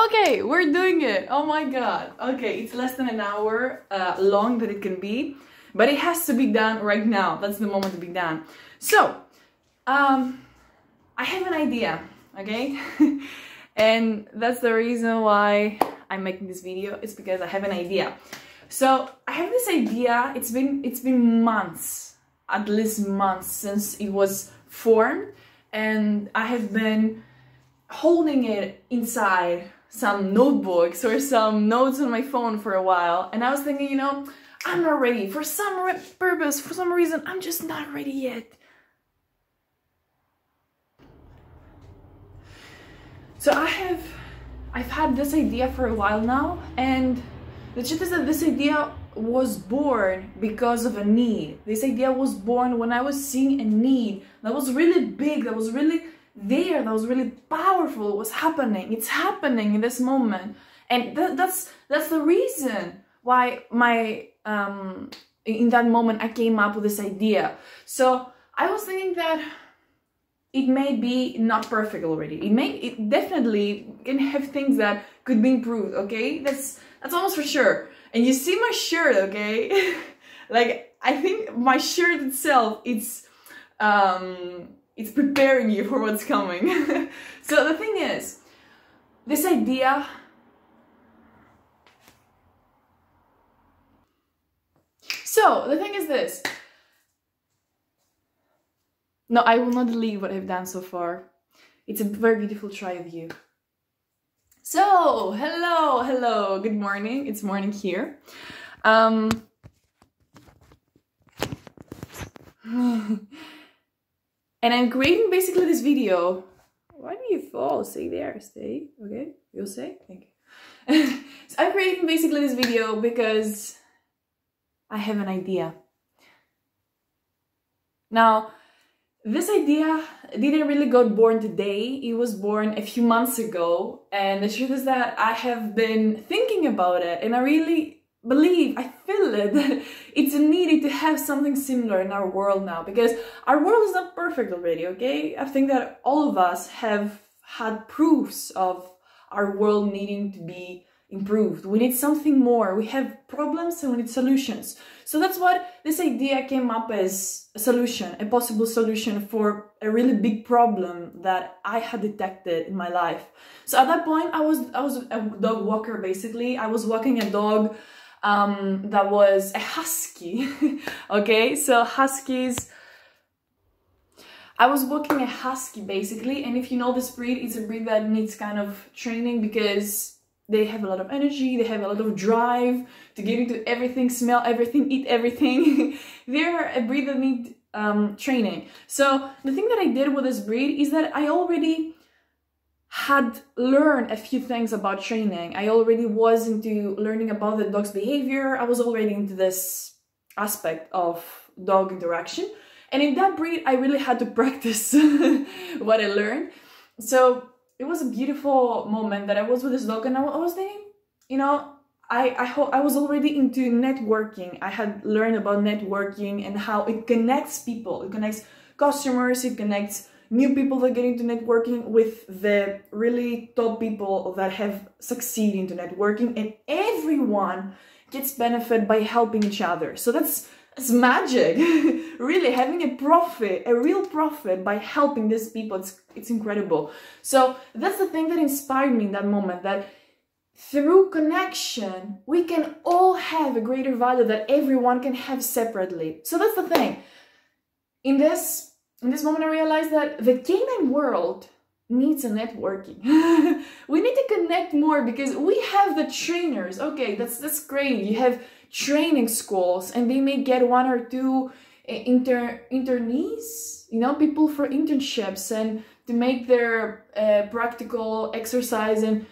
Okay, we're doing it. Oh my god. Okay, it's less than an hour long that it can be, but it has to be done right now. That's the moment to be done. So, I have an idea, okay? And that's the reason why I'm making this video. It's because I have an idea. So, I have this idea. It's been months, at least months since it was formed, and I have been holding it inside some notebooks or some notes on my phone for a while, and I was thinking, you know, I'm not ready. For some purpose, for some reason, I'm just not ready yet. So I've had this idea for a while now, and the truth is that this idea was born because of a need. This idea was born when I was seeing a need that was really big, that was really there, that was really powerful. It was happening. It's happening in this moment, and that's the reason why in that moment I came up with this idea. So I was thinking that it may be not perfect already. It definitely can have things that could be improved. Okay, that's almost for sure. And you see my shirt, okay? Like, I think my shirt itself, it's preparing you for what's coming. So the thing is, this idea, so the thing is this. No, I will not delete what I've done so far. It's a very beautiful try of you. So, hello, good morning. It's morning here. And I'm creating basically this video. Why do you fall? Stay there, stay. Okay, you'll say? Thank you. So I'm creating basically this video because I have an idea. Now, this idea didn't really got born today. It was born a few months ago, and the truth is that I have been thinking about it, and I really believe, I feel it, that it's needed to have something similar in our world now, because our world is not perfect already, okay? I think that all of us have had proofs of our world needing to be improved. We need something more. We have problems and we need solutions. So that's what this idea came up as, a solution, a possible solution for a really big problem that I had detected in my life. So at that point, I was a dog walker, basically. I was walking a dog that was a husky. Okay, so huskies, I was walking a husky basically, and if you know this breed, it's a breed that needs kind of training because they have a lot of energy, they have a lot of drive to get into everything, smell everything, eat everything. They're a breed that need training. So the thing that I did with this breed is that I already had learned a few things about training. I already was into learning about the dog's behavior. I was already into this aspect of dog interaction. And in that breed, I really had to practice what I learned. So it was a beautiful moment that I was with this dog, and I was thinking, you know, I was already into networking. I had learned about networking and how it connects people. It connects customers, it connects new people that get into networking with the really top people that have succeeded into networking, and everyone gets benefit by helping each other. So that's magic. Really having a profit, a real profit by helping these people, it's incredible. So that's the thing that inspired me in that moment, that through connection we can all have a greater value that everyone can have separately. So that's the thing. In this moment I realized that the canine world needs a networking. We need to connect more because we have the trainers. Okay, that's great. You have training schools, and they may get one or two internees, you know, people for internships and to make their practical exercise and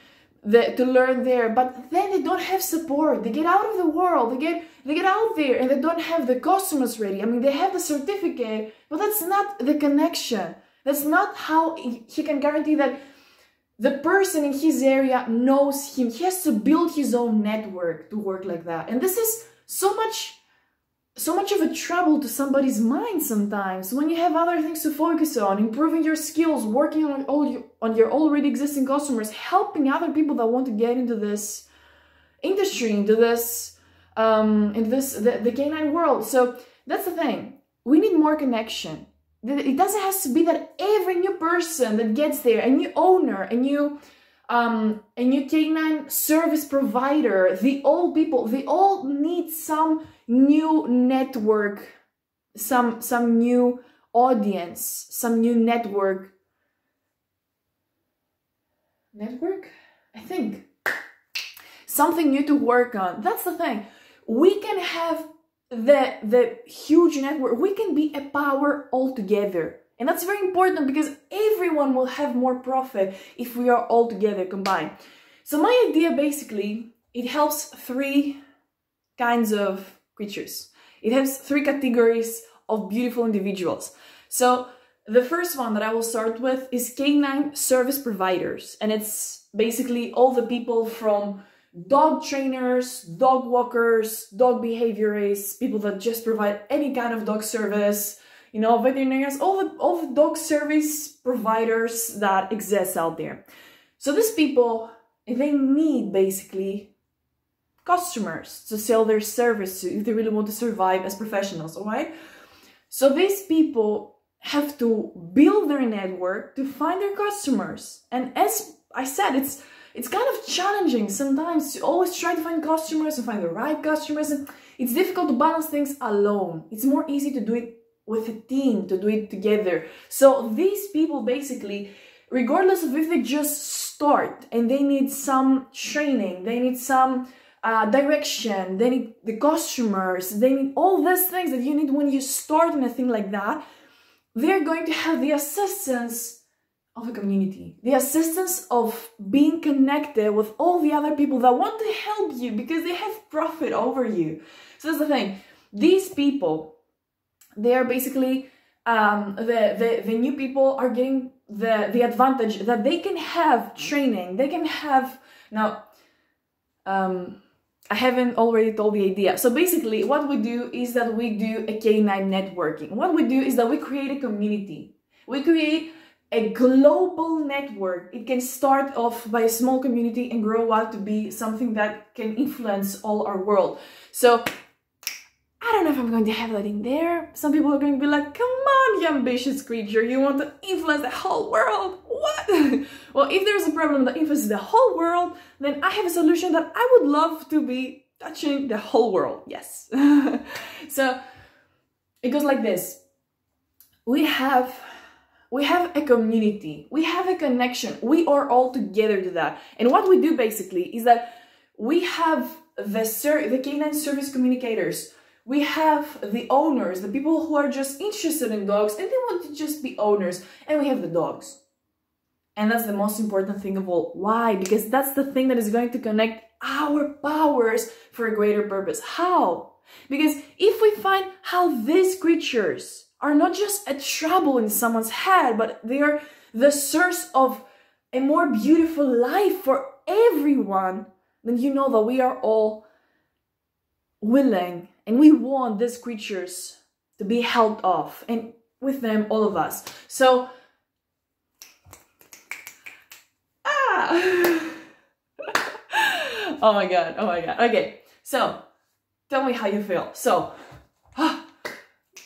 to learn there. But then they don't have support. They get out of the world. They get out there and they don't have the customers ready. I mean, they have the certificate, but that's not the connection. That's not how he can guarantee that the person in his area knows him. He has to build his own network to work like that. And this is so so much of a trouble to somebody's mind sometimes when you have other things to focus on, improving your skills, working on your already existing customers, helping other people that want to get into this industry, into this the canine world. So that's the thing. We need more connection. It doesn't have to be that every new person that gets there, a new owner, a new canine service provider, the old people, they all need some new network, some new audience, some new network, I think. Something new to work on. That's the thing. We can have the huge network. We can be a power all together. And that's very important because everyone will have more profit if we are all together combined. So my idea basically, it helps 3 kinds of creatures. It has 3 categories of beautiful individuals. So the first one that I will start with is canine service providers. And it's basically all the people from dog trainers, dog walkers, dog behaviorists, people that just provide any kind of dog service, you know, veterinarians, all the dog service providers that exist out there. So these people, they need basically customers to sell their service to if they really want to survive as professionals, all right? So these people have to build their network to find their customers. And as I said, it's kind of challenging sometimes to always try to find customers and find the right customers. And it's difficult to balance things alone. It's more easy to do it with a team, to do it together. So these people basically, regardless of if they just start and they need some training, they need some direction, they need the customers, they need all these things that you need when you start in a thing like that, they're going to have the assistance of a community, the assistance of being connected with all the other people that want to help you because they have profit over you. So that's the thing. These people, they are basically the new people are getting the advantage that they can have training. They can have now. I haven't already told the idea. So basically, what we do is that we do a canine networking. What we do is that we create a community. We create a global network. It can start off by a small community and grow out to be something that can influence all our world. So I don't know if I'm going to have that in there. Some people are going to be like, come on, you ambitious creature, you want to influence the whole world. What? Well, if there's a problem that influences the whole world, then I have a solution that I would love to be touching the whole world. Yes. So it goes like this. We have a community, we have a connection, we are all together to that. And what we do basically is that we have the canine service communicators, we have the owners, the people who are just interested in dogs and they want to just be owners, and we have the dogs. And that's the most important thing of all. Why? Because that's the thing that is going to connect our powers for a greater purpose. How? Because if we find how these creatures are not just a trouble in someone's head, but they are the source of a more beautiful life for everyone, then you know that we are all willing and we want these creatures to be helped off, and with them, all of us. So, oh my god, okay, so, tell me how you feel. So,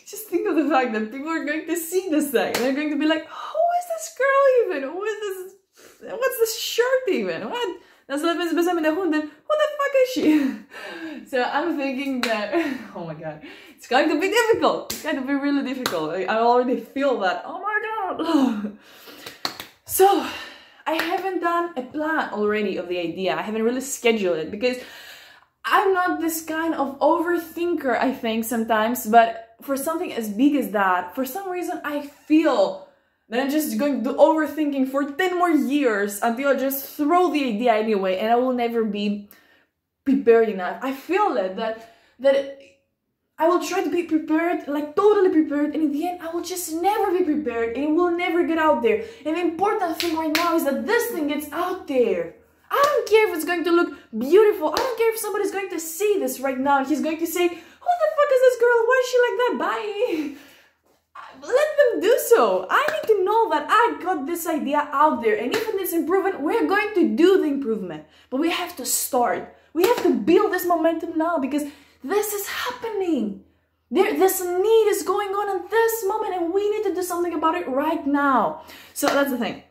just think of the fact that people are going to see this thing, and they're going to be like, who is this girl even? Who is this? What's this shirt even? What? Who the fuck is she? So I'm thinking that, oh my god, it's going to be difficult. It's going to be really difficult. I already feel that. Oh my god. So I haven't done a plan already of the idea. I haven't really scheduled it because I'm not this kind of overthinker, I think, sometimes. But for something as big as that, for some reason, I feel that I'm just going to do overthinking for 10 more years until I just throw the idea anyway, and I will never be prepared enough. I feel it, that I will try to be prepared, like totally prepared, and in the end, I will just never be prepared, and it will never get out there. And the important thing right now is that this thing gets out there. I don't care if it's going to look beautiful. I don't care if somebody's going to see this right now and he's going to say, who the fuck is this girl? Why is she like that? Bye. Let them do so. I need to know that I got this idea out there, and if it needs improvement, we're going to do the improvement. But we have to start. We have to build this momentum now, because this is happening. This need is going on at this moment, and we need to do something about it right now. So that's the thing.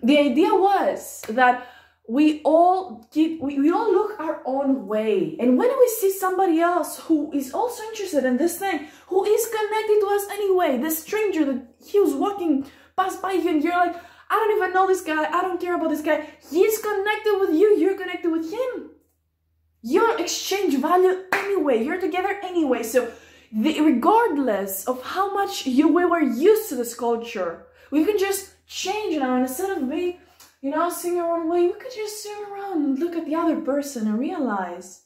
The idea was that we all look our own way, and when we see somebody else who is also interested in this thing, who is connected to us anyway, this stranger that he was walking past by you, and you're like, I don't even know this guy, I don't care about this guy, he's connected with you, you're connected with him. You exchange value anyway, you're together anyway. So regardless of how much we were used to this culture, we can just change now, and instead of being, you know, sing our own way, we could just turn around and look at the other person and realize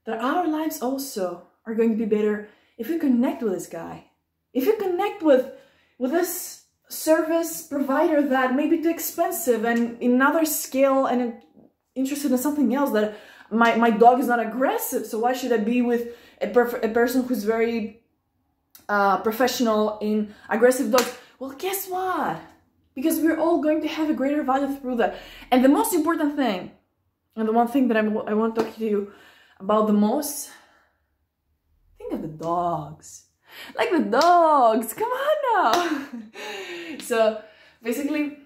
that our lives also are going to be better if you connect with this guy. If you connect with this service provider that may be too expensive and in another scale and interested in something else, that my dog is not aggressive, so why should I be with a person who's very professional in aggressive dogs? Well, guess what? Because we're all going to have a greater value through that. And the most important thing, and the one thing that I want to talk to you about the most, think of the dogs. Like the dogs, come on now. So basically,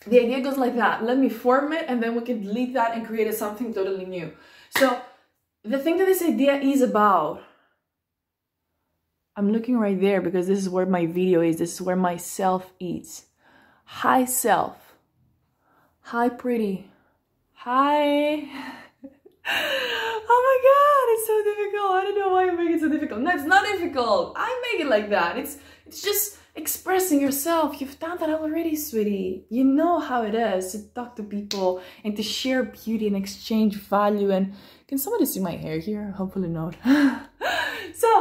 the idea goes like that. Let me form it, and then we can delete that and create something totally new. So the thing that this idea is about, I'm looking right there because this is where my video is. This is where my self is. Hi self. Hi pretty. Hi. Oh my god, it's so difficult. I don't know why you make it so difficult. No, it's not difficult. I make it like that. It's just expressing yourself. You've done that already, sweetie. You know how it is to talk to people and to share beauty and exchange value. And can somebody see my hair here? Hopefully not. So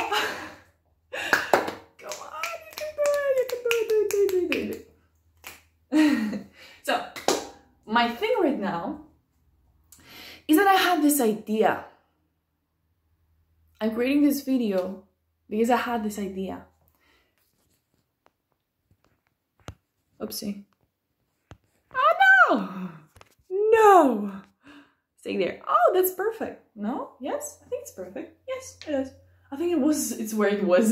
so, my thing right now is that I had this idea. I'm creating this video because I had this idea. Oopsie. Oh no! No! Stay there. Oh, that's perfect. No? Yes? I think it's perfect. Yes, it is. I think it's where it was.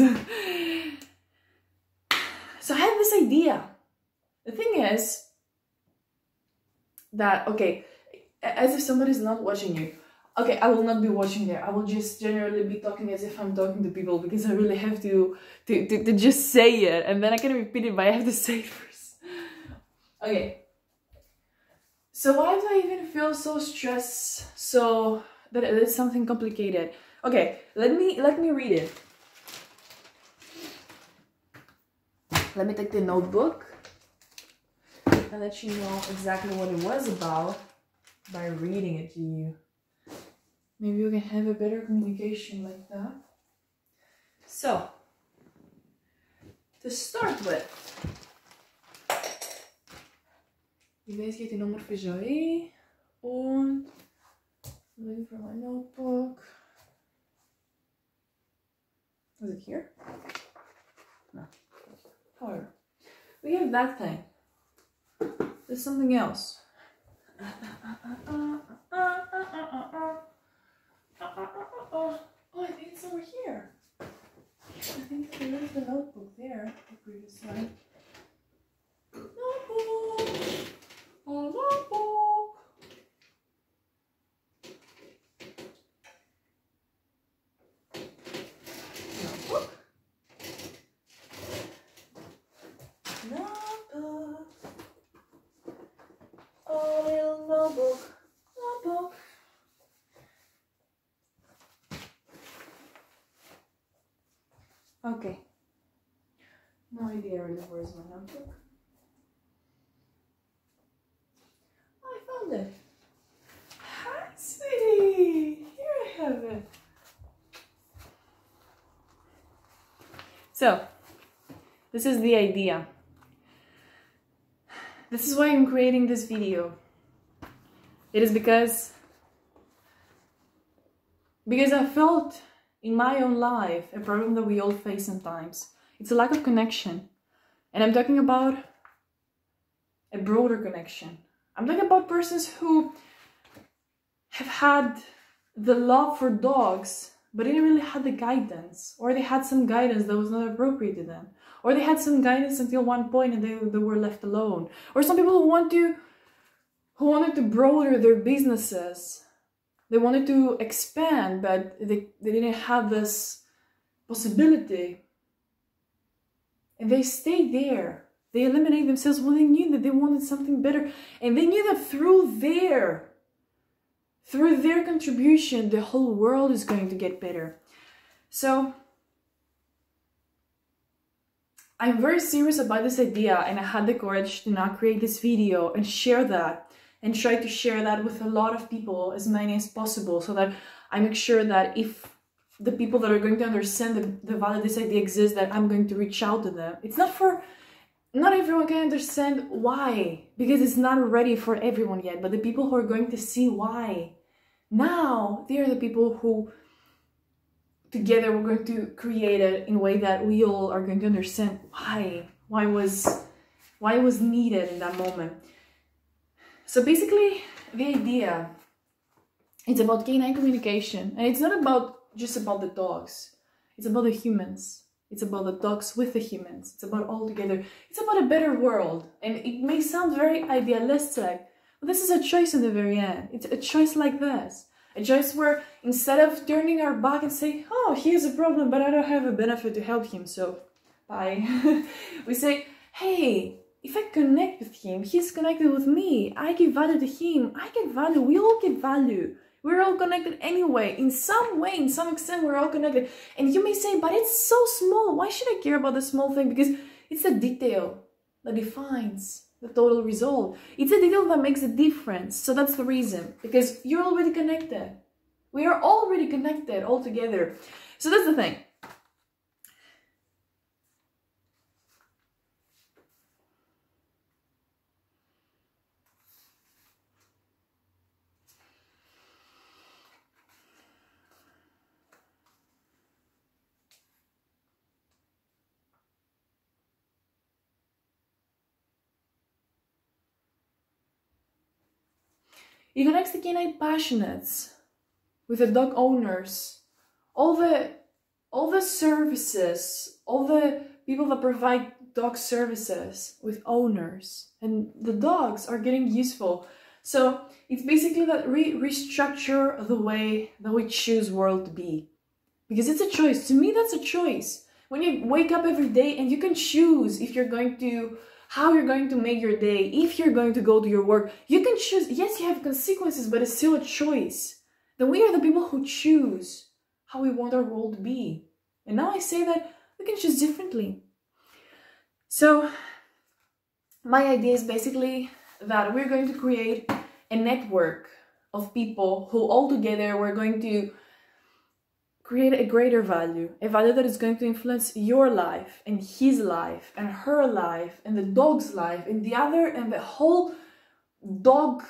So I had this idea. The thing is that, okay, as if somebody's not watching you. Okay, I will not be watching there. I will just generally be talking as if I'm talking to people, because I really have to just say it, and then I can repeat it, but I have to say it first. Okay. So why do I even feel so stressed? So that it's something complicated. Okay, let me read it. Let me take the notebook and let you know exactly what it was about by reading it to you. Maybe you can have a better communication like that. So, to start with, ich weiß, geht die Nummer für Joey und I'm looking for my notebook. Is it here? No. However, we have that thing. There's something else. Oh, I think it's over here. I think there is the notebook there, the previous slide. Notebook! Oh, notebook! Notebook? Notebook. Oh, little notebook. Notebook. Okay. No idea really where's my notebook. Oh, I found it. Hi, sweetie. Here I have it. So, this is the idea. This is why I'm creating this video. It is because Because I felt in my own life a problem that we all face sometimes. It's a lack of connection. And I'm talking about a broader connection. I'm talking about persons who have had the love for dogs, but didn't really have the guidance, or they had some guidance that was not appropriate to them, or they had some guidance until one point and they were left alone, or some people who wanted to broaden their businesses, they wanted to expand, but they didn't have this possibility, and they stayed there. They eliminated themselves. Well, they knew that they wanted something better, and they knew that through their contribution, the whole world is going to get better. So I'm very serious about this idea, and I had the courage to now create this video and share that, and try to share that with a lot of people, as many as possible, so that I make sure that if the people that are going to understand the value this idea exists, that I'm going to reach out to them. It's not everyone can understand why, because it's not ready for everyone yet, but the people who are going to see why, now they are the people who together we're going to create it in a way that we all are going to understand why it was needed in that moment. So basically the idea, it's about canine communication, and it's not just about the dogs, it's about the humans. It's about the dogs with the humans. It's about all together. It's about a better world. And it may sound very idealistic, but this is a choice in the very end. It's a choice like this. A choice where instead of turning our back and say, oh, he has a problem, but I don't have a benefit to help him, so bye. We say, hey, if I connect with him, he's connected with me. I give value to him. I get value. We all get value. We're all connected anyway. In some way, in some extent, we're all connected. And you may say, but it's so small. Why should I care about the small thing? Because it's the detail that defines the total result. It's the detail that makes a difference. So that's the reason. Because you're already connected. We are already connected all together. So that's the thing. It connects the canine passionates with the dog owners, all the services, all the people that provide dog services with owners, and the dogs are getting useful. So it's basically that restructure the way that we choose world to be, because it's a choice. To me, that's a choice. When you wake up every day and you can choose if you're going to how you're going to make your day, if you're going to go to your work, you can choose. Yes, you have consequences, but it's still a choice. Then we are the people who choose how we want our world to be. And now I say that we can choose differently. So my idea is basically that we're going to create a network of people who all together we're going to create a greater value, a value that is going to influence your life and his life and her life and the dog's life and the other and the whole dog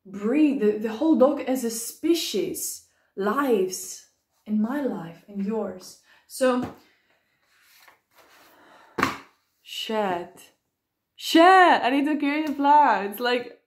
breed, the whole dog as a species lives in my life and yours. So shit, I need to create a plan. It's like,